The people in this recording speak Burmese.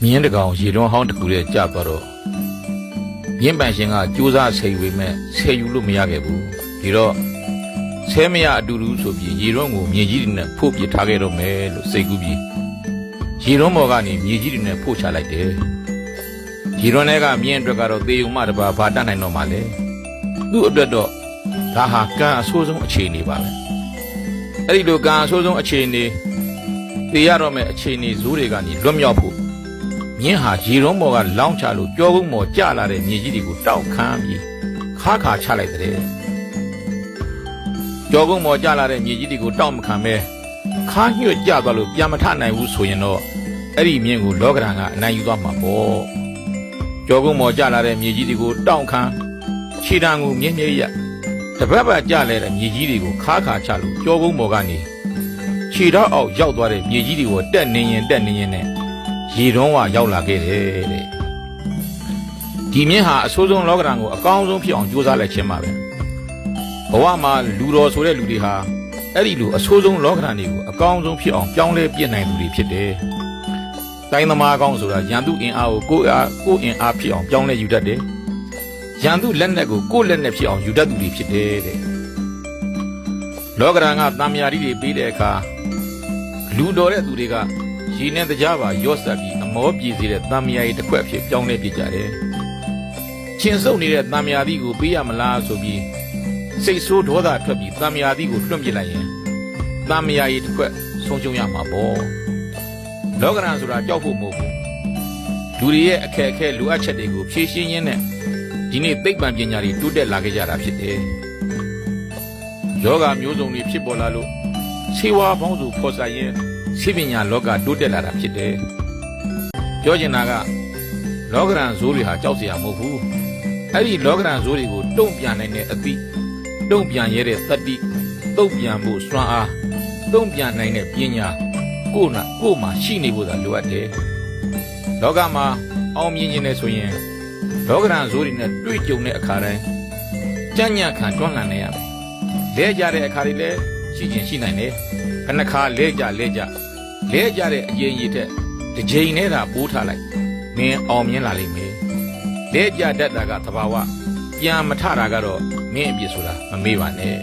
မြင်းတကောင်ရေတွန်းဟောင်းတစ်ခုရဲ့ကြသွားတော့မြင်းပန်ရှင်ကကြိုးစားဆယ်ယူပေမဲ့ဆယ်ယူလို့မရခဲ့ဘူးဒီတော့ဆဲမရအတူတူဆိုပြီးရေတွန်းကိုမြေကြီးတွေနဲ့ဖို့ပစ်ထားခဲ့တော့မယ်လို့စိတ်ကူးပြီးရေတွန်းပေါ်ကနေမြေကြီးတွေနဲ့ဖို့ချလိုက်တယ်ရေတွန်းထဲကမြင်းအတွက်ကတော့သေုံမတပါဘာတတ်နိုင်တော့မှလဲသူ့အတွက်တော့ဒါဟာကံအဆိုးဆုံးအခြေအနေပါပဲအဲ့ဒီလိုကံအဆိုးဆုံးအခြေအနေသိရတော့မဲ့အခြေအနေဇိုးတွေကနေလွတ်မြောက်ဖို့မြင်းဟာရေတွန်းပေါ်ကလောင်းချလို့ကြောကုန်းပေါ်ကျလာတဲ့မြေကြီးတွေကိုတောက်ခမ်းပြီးခါခါချလိုက်တဲ့ကြောကုန်းပေါ်ကျလာတဲ့မြေကြီးတွေကိုတောက်မခံပဲခါညှွတ်ကျသွားလို့ပြန်မထနိုင်ဘူးဆိုရင်တော့အဲ့ဒီမြင်းကိုလောကရန်ကအနိုင်ယူသွားမှာပေါ့ကြောကုန်းပေါ်ကျလာတဲ့မြေကြီးတွေကိုတောက်ခမ်းခြေတံကိုမြင်းမြဲရတပတ်ပတ်ကျလဲတဲ့မြေကြီးတွေကိုခါခါချလို့ကြောကုန်းပေါ်ကနေခြေတော့အောက်ရောက်သွားတဲ့မြေကြီးတွေကိုတက်နေရင်နဲ့ရေတွန်းဝရောက်လာခဲ့တယ်တဲ့ဒီမြင်းဟာအဆိုးဆုံးလောကရန်ကိုအကောင်းဆုံးဖြစ်အောင်ကြိုးစားလိုက်ခြင်းပါပဲဘဝမှာလူတော်ဆိုတဲ့လူတွေဟာအဲ့ဒီလိုအဆိုးဆုံးလောကရန်တွေကိုအကောင်းဆုံးဖြစ်အောင်ပြောင်းလဲပြစ်နိုင်သူတွေဖြစ်တယ်တိုင်းသမားကောင်းဆိုတာရန်သူအင်အားကိုကိုယ်အင်အားဖြစ်အောင်ပြောင်းလဲယူတတ်တယ်ရန်သူလက်နက်ကိုကိုယ်လက်နက်ဖြစ်အောင်ယူတတ်သူတွေဖြစ်တယ်တဲ့လောကရန်ကတံမြာရီတွေပေးတဲ့အခါလူတော်တဲ့သူတွေကရေနဲ့တကြားပါရော့ဆက်ပြီးအမောပြေစေတဲ့တံမြာရီတစ်ခွက်ဖြစ်ပြောင်းလဲပြကြတယ်ချင်းစုပ်နေတဲ့တံမြာရီကိုပေးရမလားဆိုပြီးစိတ်ဆိုးဒေါသထွက်ပြီးတံမြာရီကိုလွှင့်ပစ်လိုက်ရင်တံမြာရီတစ်ခွက်ဆုံးရှုံးရမှာပေါ့လောကရန်ဆိုတာကြောက်ဖို့မဟုတ်ဘူးလူတွေရဲ့အခက်အခဲလိုအပ်ချက်တွေကိုဖြည့်ရှင်းရင်းနဲ့ဒီနေ့သိပ္ပံပညာတွေတိုးတက်လာခဲ့ကြတာဖြစ်တယ်ယောဂမျိုးစုံတွေဖြစ်ပေါ်လာလို့ဆေးဝါးပေါင်းစုဖော်စရင်ဆေးပညာလောကတိုးတက်လာတာဖြစ်တယ်ပြောချင်တာကလောကရန်ဇိုးတွေဟာကြောက်စရာမဟုတ်ဘူးအဲ့ဒီလောကရန်ဇိုးတွေကိုတုံ့ပြန်နိုင်တဲ့အသည့်တုံ့ပြန်ရတဲ့သတ္တိတုံ့ပြန်မှုစွမ်းအားတုံ့ပြန်နိုင်တဲ့ပညာကိုယ်မှာရှိနေဖို့သာလိုအပ်တယ်လောကမှာအောင်မြင်ခြင်းနဲ့ဆိုရင်လောကရန်ဇိုးတွေနဲ့တွေ့ကြုံတဲ့အခါတိုင်းကြံ့ညံ့ခံတွန်းလှန်နေရမယ်လဲကြတဲ့အခါတွေလည်းရှိခြင်းရှိနိုင်တယ်ခဏခါလဲကြတဲ့အရင်ရည်တဲ့တစ်ချိန်နဲ့သာပိုးထားလိုက်မင်းအောင်မြင်လာလိမ့်မယ်လဲကြတတ်တာကသဘာဝပြန်မထတာကတော့မင်းအပြစ်ဆိုတာမမေ့ပါနဲ့